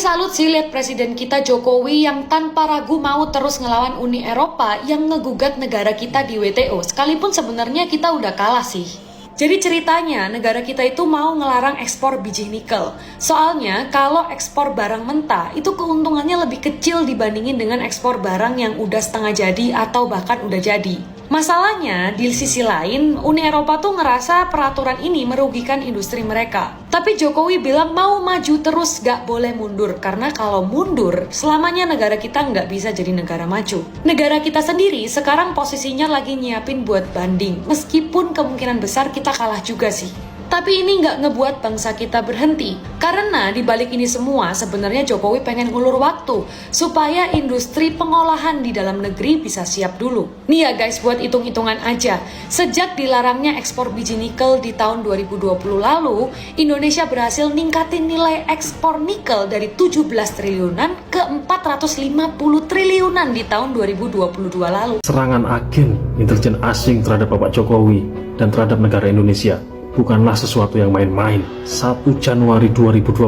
salut sih lihat presiden kita Jokowi yang tanpa ragu mau terus ngelawan Uni Eropa yang ngegugat negara kita di WTO, sekalipun sebenarnya kita udah kalah sih. Jadi ceritanya negara kita itu mau ngelarang ekspor biji nikel. Soalnya kalau ekspor barang mentah itu keuntungannya lebih kecil dibandingin dengan ekspor barang yang udah setengah jadi atau bahkan udah jadi. Masalahnya, di sisi lain, Uni Eropa tuh ngerasa peraturan ini merugikan industri mereka. Tapi Jokowi bilang mau maju terus, gak boleh mundur. Karena kalau mundur, selamanya negara kita nggak bisa jadi negara maju. Negara kita sendiri sekarang posisinya lagi nyiapin buat banding. Meskipun kemungkinan besar kita kalah juga sih. Tapi ini nggak ngebuat bangsa kita berhenti. Karena di balik ini semua sebenarnya Jokowi pengen ngulur waktu supaya industri pengolahan di dalam negeri bisa siap dulu. Nih ya guys, buat hitung-hitungan aja. Sejak dilarangnya ekspor biji nikel di tahun 2020 lalu, Indonesia berhasil ningkatin nilai ekspor nikel dari 17 triliunan ke 450 triliunan di tahun 2022 lalu. Serangan agen intelijen asing terhadap Bapak Jokowi dan terhadap negara Indonesia bukanlah sesuatu yang main-main. 1 Januari 2020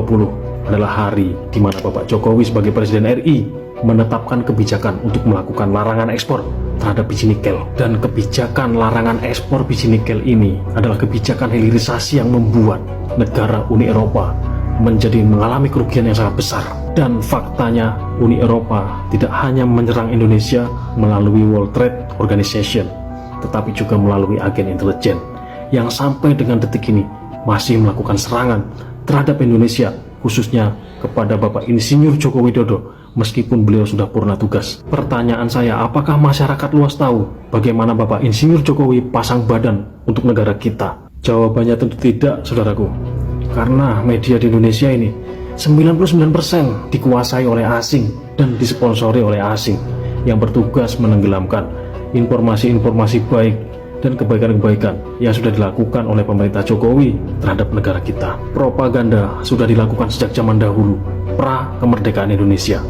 adalah hari di mana Bapak Jokowi sebagai Presiden RI menetapkan kebijakan untuk melakukan larangan ekspor terhadap biji nikel. Dan kebijakan larangan ekspor biji nikel ini adalah kebijakan hilirisasi yang membuat negara Uni Eropa menjadi mengalami kerugian yang sangat besar. Dan faktanya Uni Eropa tidak hanya menyerang Indonesia melalui World Trade Organization, tetapi juga melalui agen intelijen yang sampai dengan detik ini masih melakukan serangan terhadap Indonesia, khususnya kepada Bapak Insinyur Joko Widodo, meskipun beliau sudah purna tugas. Pertanyaan saya, apakah masyarakat luas tahu bagaimana Bapak Insinyur Jokowi pasang badan untuk negara kita? Jawabannya tentu tidak, saudaraku. Karena media di Indonesia ini 99% dikuasai oleh asing dan disponsori oleh asing yang bertugas menenggelamkan informasi-informasi baik dan kebaikan-kebaikan yang sudah dilakukan oleh pemerintah Jokowi terhadap negara kita. Propaganda sudah dilakukan sejak zaman dahulu, pra kemerdekaan Indonesia.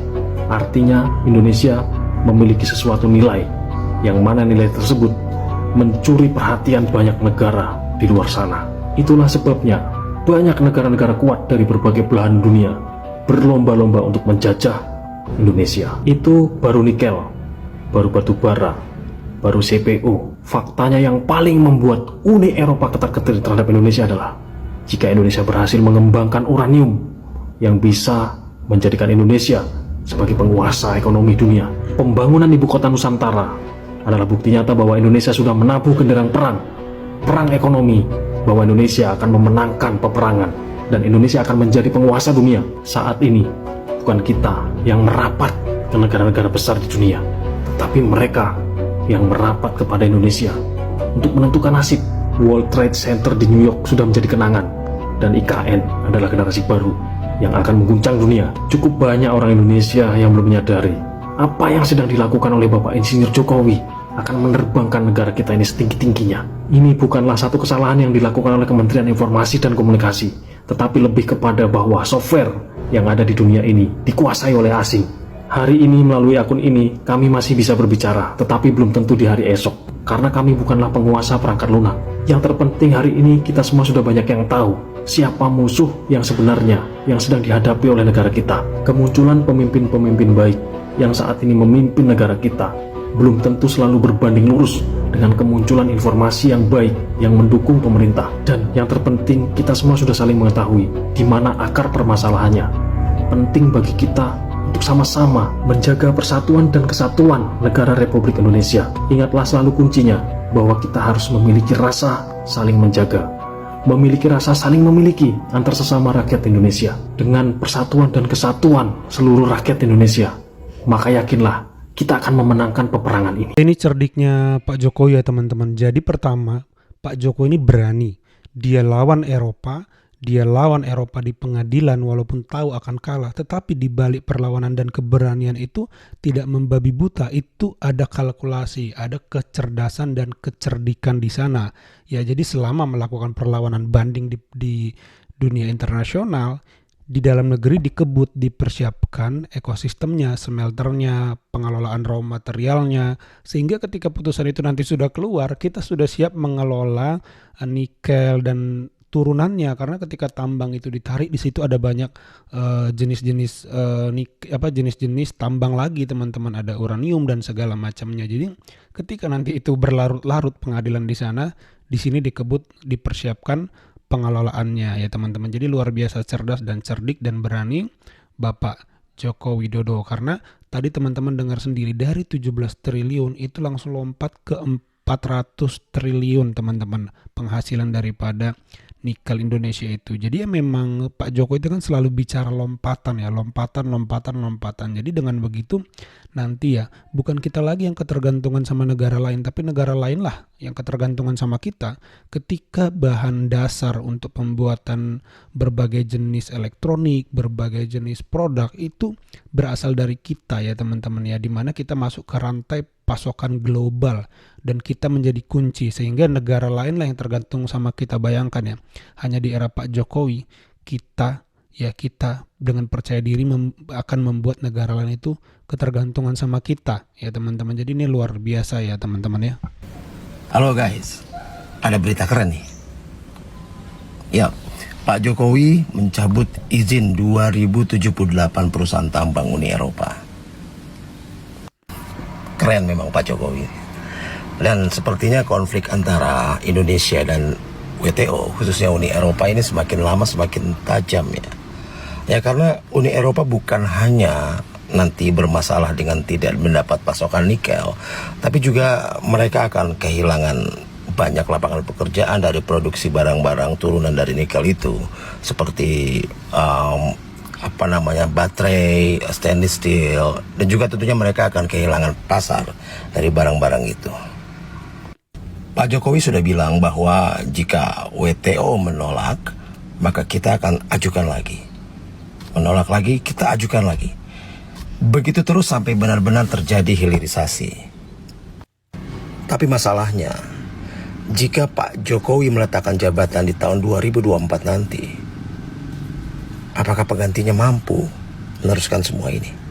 Artinya Indonesia memiliki sesuatu nilai, yang mana nilai tersebut mencuri perhatian banyak negara di luar sana. Itulah sebabnya banyak negara-negara kuat dari berbagai belahan dunia berlomba-lomba untuk menjajah Indonesia. Itu baru nikel, baru batu bara, baru CPO. Faktanya yang paling membuat Uni Eropa ketar-ketir terhadap Indonesia adalah jika Indonesia berhasil mengembangkan uranium yang bisa menjadikan Indonesia sebagai penguasa ekonomi dunia. Pembangunan ibu kota Nusantara adalah bukti nyata bahwa Indonesia sudah menabuh genderang perang ekonomi, bahwa Indonesia akan memenangkan peperangan dan Indonesia akan menjadi penguasa dunia. Saat ini bukan kita yang merapat ke negara-negara besar di dunia, tetapi mereka yang merapat kepada Indonesia untuk menentukan nasib. World Trade Center di New York sudah menjadi kenangan, dan IKN adalah generasi baru yang akan mengguncang dunia. Cukup banyak orang Indonesia yang belum menyadari apa yang sedang dilakukan oleh Bapak Insinyur Jokowi akan menerbangkan negara kita ini setinggi-tingginya. Ini bukanlah satu kesalahan yang dilakukan oleh Kementerian Informasi dan Komunikasi, tetapi lebih kepada bahwa software yang ada di dunia ini dikuasai oleh asing. Hari ini melalui akun ini kami masih bisa berbicara, tetapi belum tentu di hari esok, karena kami bukanlah penguasa perangkat lunak. Yang terpenting hari ini kita semua sudah banyak yang tahu siapa musuh yang sebenarnya yang sedang dihadapi oleh negara kita. Kemunculan pemimpin-pemimpin baik yang saat ini memimpin negara kita belum tentu selalu berbanding lurus dengan kemunculan informasi yang baik yang mendukung pemerintah. Dan yang terpenting kita semua sudah saling mengetahui di mana akar permasalahannya. Penting bagi kita untuk sama-sama menjaga persatuan dan kesatuan negara Republik Indonesia. Ingatlah selalu kuncinya bahwa kita harus memiliki rasa saling menjaga, memiliki rasa saling memiliki antar sesama rakyat Indonesia. Dengan persatuan dan kesatuan seluruh rakyat Indonesia, maka yakinlah kita akan memenangkan peperangan ini. Ini cerdiknya Pak Jokowi ya teman-teman. Jadi pertama, Pak Jokowi ini berani. Dia lawan Eropa di pengadilan walaupun tahu akan kalah, tetapi di balik perlawanan dan keberanian itu tidak membabi buta. Itu ada kalkulasi, ada kecerdasan dan kecerdikan di sana. Ya, jadi selama melakukan perlawanan banding di dunia internasional, di dalam negeri dikebut, dipersiapkan ekosistemnya, smelternya, pengelolaan raw materialnya, sehingga ketika putusan itu nanti sudah keluar, kita sudah siap mengelola nikel dan turunannya, karena ketika tambang itu ditarik di situ ada banyak jenis-jenis jenis-jenis tambang lagi teman-teman, ada uranium dan segala macamnya. Jadi ketika nanti itu berlarut-larut pengadilan di sana, di sini dipersiapkan pengelolaannya ya teman-teman. Jadi luar biasa cerdas dan cerdik dan berani Bapak Joko Widodo, karena tadi teman-teman dengar sendiri dari 17 triliun itu langsung lompat ke 400 triliun teman-teman penghasilan daripada nikel Indonesia itu. Jadi ya memang Pak Joko itu kan selalu bicara lompatan ya, lompatan. Jadi dengan begitu nanti ya bukan kita lagi yang ketergantungan sama negara lain, tapi negara lain lah yang ketergantungan sama kita ketika bahan dasar untuk pembuatan berbagai jenis elektronik, berbagai jenis produk itu berasal dari kita ya teman-teman ya, dimana kita masuk ke rantai pasokan global dan kita menjadi kunci sehingga negara lain lah yang tergantung sama kita. Bayangkan ya, hanya di era Pak Jokowi kita dengan percaya diri akan membuat negara lain itu ketergantungan sama kita ya teman-teman. Jadi ini luar biasa ya teman-teman ya. Halo guys, ada berita keren nih. Ya, Pak Jokowi mencabut izin 2078 perusahaan tambang Uni Eropa. Keren memang Pak Jokowi. Dan sepertinya konflik antara Indonesia dan WTO, khususnya Uni Eropa ini semakin lama semakin tajam ya. Ya karena Uni Eropa bukan hanya nanti bermasalah dengan tidak mendapat pasokan nikel, tapi juga mereka akan kehilangan banyak lapangan pekerjaan dari produksi barang-barang turunan dari nikel itu, seperti baterai, stainless steel, dan juga tentunya mereka akan kehilangan pasar dari barang-barang itu. Pak Jokowi sudah bilang bahwa jika WTO menolak, maka kita akan ajukan lagi. Menolak lagi, kita ajukan lagi. Begitu terus sampai benar-benar terjadi hilirisasi. Tapi masalahnya, jika Pak Jokowi meletakkan jabatan di tahun 2024 nanti, apakah penggantinya mampu meneruskan semua ini?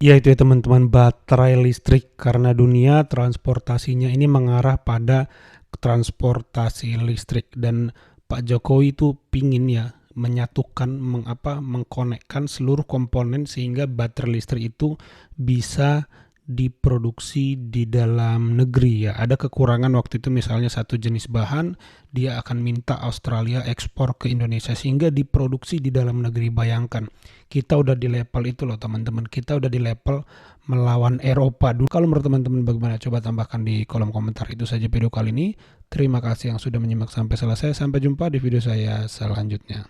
Ya itu ya teman-teman, baterai listrik, karena dunia transportasinya ini mengarah pada transportasi listrik, dan Pak Jokowi itu pingin ya menyatukan, mengkonekkan seluruh komponen sehingga baterai listrik itu bisa diproduksi di dalam negeri ya. Ada kekurangan waktu itu, misalnya satu jenis bahan dia akan minta Australia ekspor ke Indonesia sehingga diproduksi di dalam negeri. Bayangkan, kita udah di level itu loh teman-teman, kita udah di level melawan Eropa dulu. Kalau menurut teman-teman bagaimana? Coba tambahkan di kolom komentar. Itu saja video kali ini. Terima kasih yang sudah menyimak sampai selesai. Sampai jumpa di video saya selanjutnya.